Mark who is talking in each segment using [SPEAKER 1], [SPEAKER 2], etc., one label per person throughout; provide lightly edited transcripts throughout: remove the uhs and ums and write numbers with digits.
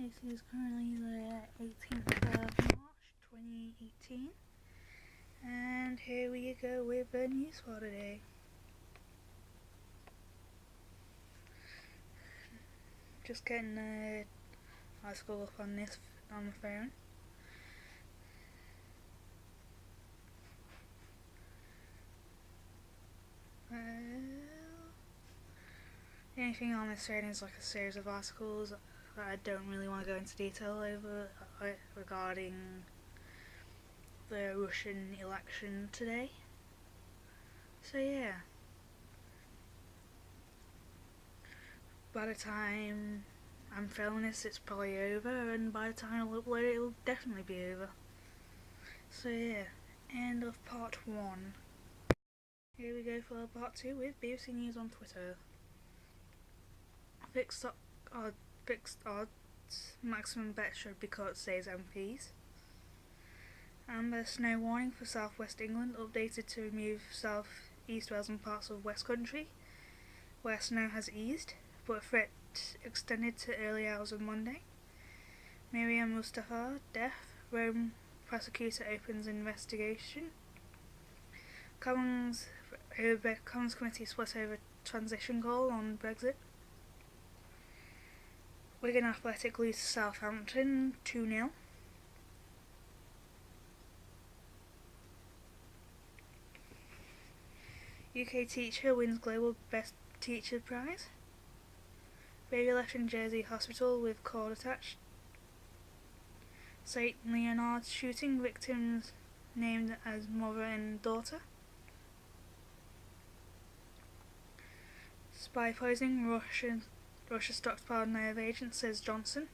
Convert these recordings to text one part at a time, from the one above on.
[SPEAKER 1] This is currently the 18th of March 2018, and here we go with the news for today. Just getting the article up on my phone. The only thing on this thread is like a series of articles that I don't really want to go into detail over regarding the Russian election today. So yeah, by the time I'm filming this it's probably over, and by the time I'll upload it it'll definitely be over. So yeah, end of part 1. Here we go for part 2 with BBC News on Twitter. Fixed odds, maximum bet should be cut, says MPs. Amber snow warning for southwest England updated to remove south East Wales and parts of West Country, where snow has eased, but threat extended to early hours of Monday. Miriam Mustafa, death. Rome prosecutor opens investigation. Commons committee split over transition goal on Brexit. Wigan Athletic lose to Southampton 2-0. UK teacher wins Global Best Teacher Prize. Baby left in Jersey hospital with cord attached. St Leonard's shooting victims named as mother and daughter. Spy poisoning, Russia stockpiled nerve agent, says Johnson.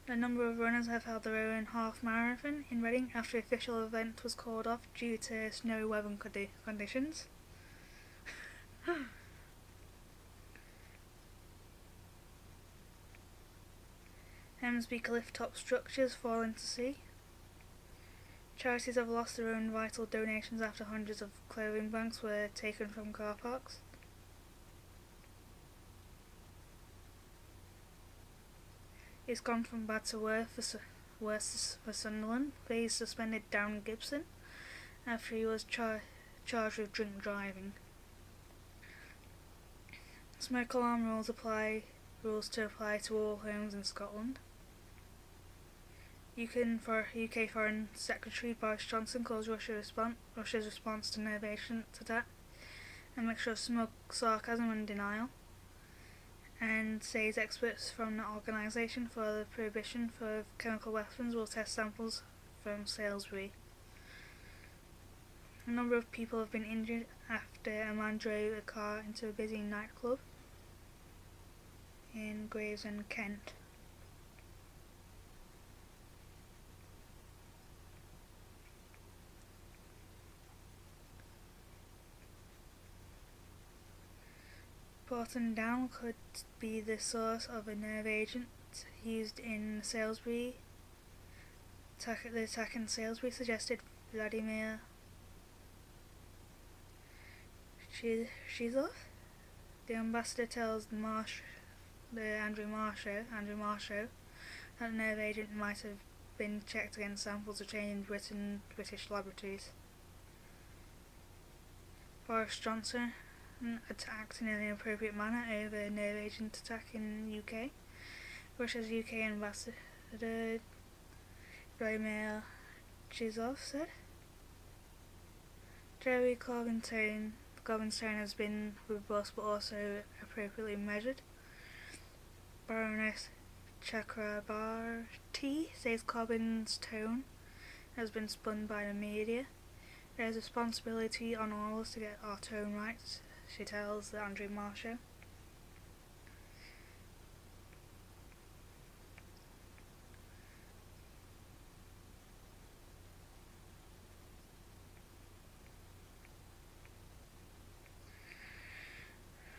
[SPEAKER 1] A number of runners have held their own half marathon in Reading after the official event was called off due to snowy weather conditions. Hemsby cliff top structures fall into sea. Charities have lost their own vital donations after hundreds of clothing banks were taken from car parks. It's gone from bad to worse for Sunderland. They suspended Darren Gibson after he was charged with drink driving. Smoke alarm rules to apply to all homes in Scotland. UK Foreign Secretary Boris Johnson calls Russia's response to nerve agent attack a mixture of smug sarcasm and denial, and says experts from the Organisation for the Prohibition of Chemical Weapons will test samples from Salisbury. A number of people have been injured after a man drove a car into a busy nightclub in Gravesend, Kent. Porton Down could be the source of a nerve agent used in Salisbury. The attack in Salisbury suggested Vladimir Shizov. The ambassador tells Andrew Marshall, that the nerve agent might have been checked against samples obtained in British laboratories. Boris Johnson attacked in an inappropriate manner over a nerve agent attack in the UK. Russia's UK ambassador Vladimir Shizov said. Jeremy Corbyn's tone has been robust but also appropriately measured. Baroness Chakrabarti says Corbyn's tone has been spun by the media. There is a responsibility on all of us to get our tone right, she tells the Andrew Marshall.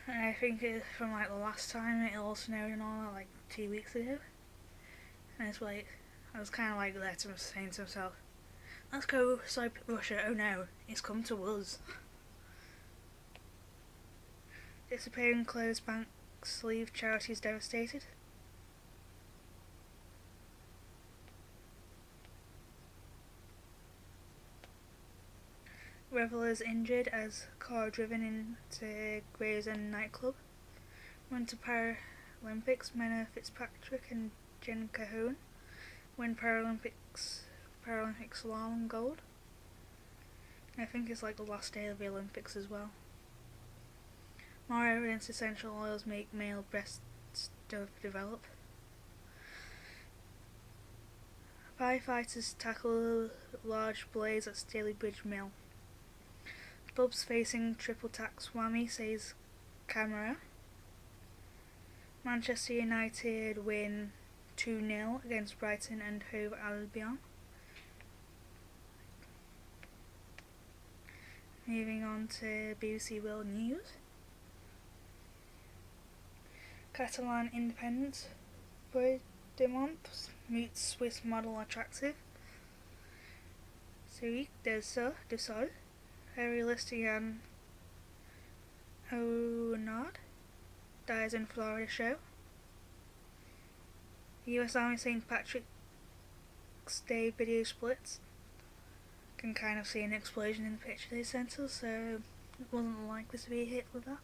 [SPEAKER 1] And I think from like the last time it all snowed and all that, like 2 weeks ago. And it's like, I was kind of like saying to myself, let's go swipe Russia, oh no, it's come to us. Disappearing closed banks leave charities devastated. Revelers injured as car driven into Gravesend nightclub. Winter Paralympics, Menna Fitzpatrick and Jen Cahoon win Paralympic slalom gold. I think it's like the last day of the Olympics as well. More evidence essential oils make male breasts develop. Firefighters tackle large blaze at Stalybridge Mill. Clubs facing triple tax whammy, says Camera. Manchester United win 2-0 against Brighton and Hove Albion. Moving on to BBC World News. Catalan independence. Puigdemont meets Swiss model attractive. Ciric du Sol. Éric O'Nard dies in Florida show. US Army St. Patrick's Day video splits. Can kind of see an explosion in the picture they sent us, so it wasn't likely to be a hit with that.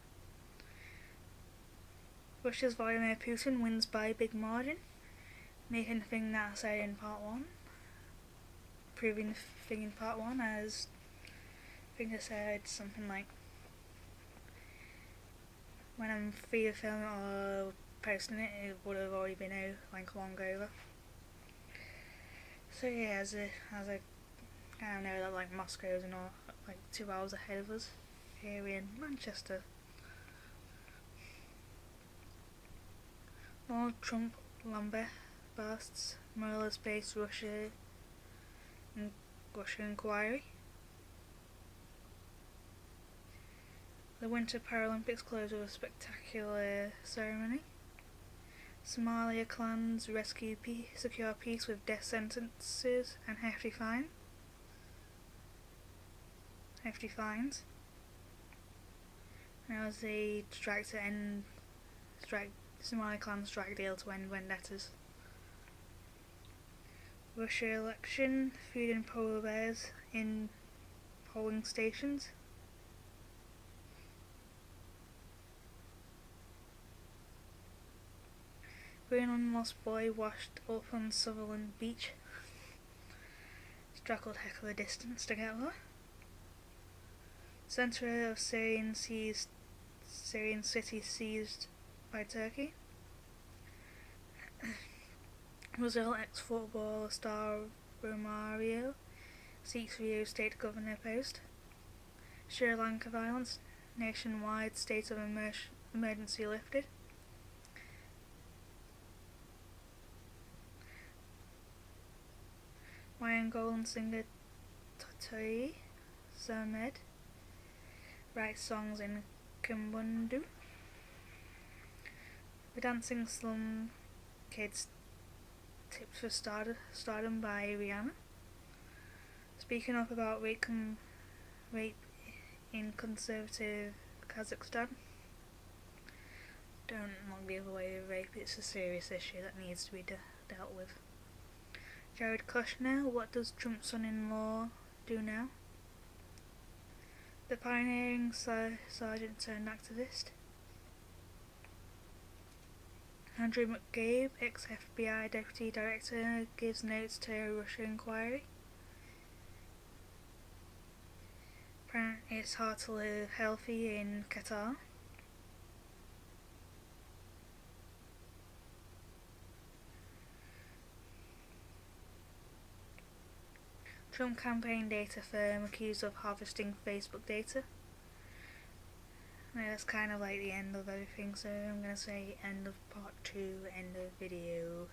[SPEAKER 1] Russia's Vladimir Putin wins by a big margin, making the thing that I said in part 1, proving the thing in part 1, as I think I said something like, when I'm free of filming or posting it, it would have already been out like long over. So yeah, as I kind of know that like Moscow's and all like 2 hours ahead of us here in Manchester. Donald Trump lambasts Mueller-based Russia inquiry. The Winter Paralympics close with a spectacular ceremony. Somalia clans rescue secure peace with death sentences and hefty fines. Now as they Somali clans strike deal to end vendettas. Russia election, feeding polar bears in polling stations. Greenland lost boy washed up on Sutherland Beach. Struggled heck of a distance to get there. Centre of Syrian city seized by Turkey. Brazil ex-football star Romario seeks Rio State Governor post. Sri Lanka violence, nationwide state of emergency lifted. Angolan singer Toi Zermed writes songs in Kimbundu. The Dancing Slum Kids tips for stardom by Rihanna. Speaking up about rape in conservative Kazakhstan. Don't look the other way with rape, it's a serious issue that needs to be dealt with. Jared Kushner, what does Trump's son-in-law do now? The pioneering sergeant turned activist. Andrew McCabe, ex-FBI deputy director, gives notes to a Russia inquiry. Apparently it's hard to live healthy in Qatar. Trump campaign data firm accused of harvesting Facebook data. Now that's kind of like the end of everything, so I'm going to say end of part 2, end of video.